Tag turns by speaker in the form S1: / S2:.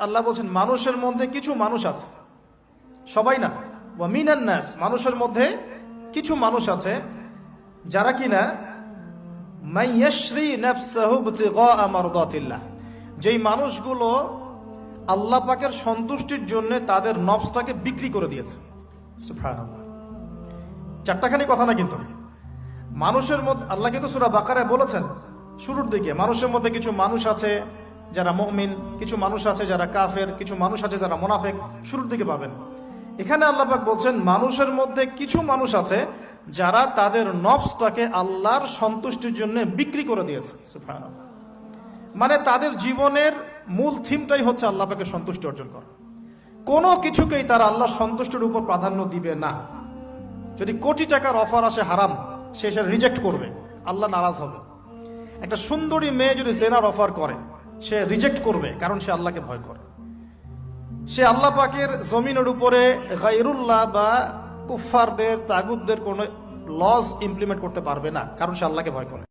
S1: আল্লাহ বলছেন মানুষের মধ্যে কিছু মানুষ আছে, সবাই না, ওয়া মিনান নাস, মানুষের মধ্যে কিছু মানুষ আছে যারা কিনা মাইয়াশরি নাফসাহু ইবতিগা মারদাতিল্লাহ, যেই মানুষগুলো আল্লাহ পাকের সন্তুষ্টির জন্য তাদের নফসটাকে বিক্রি করে দিয়েছে। সুবহানাল্লাহ, চারটাখানি কথা না, কিন্তু মানুষের মধ্যে আল্লাহ কিন্তু সূরা বাকারায় বলেছেন শুরুর দিকে, মানুষের মধ্যে কিছু মানুষ আছে যারা মুমিন, কিছু মানুষ আছে যারা কাফের, কিছু মানুষ আছে যারা মুনাফিক, শুরুর দিকে পাবেন। এখানে আল্লাহ পাক বলছেন মানুষের মধ্যে কিছু মানুষ আছে যারা তাদের নফসটাকে আল্লাহর সন্তুষ্টির জন্য বিক্রি করে দিয়েছে। সুবহানাল্লাহ, মানে তাদের জীবনের মূল থিমটাই হচ্ছে আল্লাহ পাকের সন্তুষ্টি অর্জন করা। কোনো কিছুকেই তারা আল্লাহর সন্তুষ্টির উপর প্রাধান্য দিবে না। যদি কোটি টাকার অফার আসে হারাম, সে সেটা রিজেক্ট করবে, আল্লাহ নারাজ হবে। একটা সুন্দরী মেয়ে যদি জেনার অফার করে, সে রিজেক্ট করবে, কারণ সে আল্লাহকে ভয় করে। সে আল্লাহ পাকের জমিনের উপরে গায়রুল্লাহ বা কুফফারদের, তাগুতদের কোনো লজ ইমপ্লিমেন্ট করতে পারবে না, কারণ সে আল্লাহকে ভয় করে।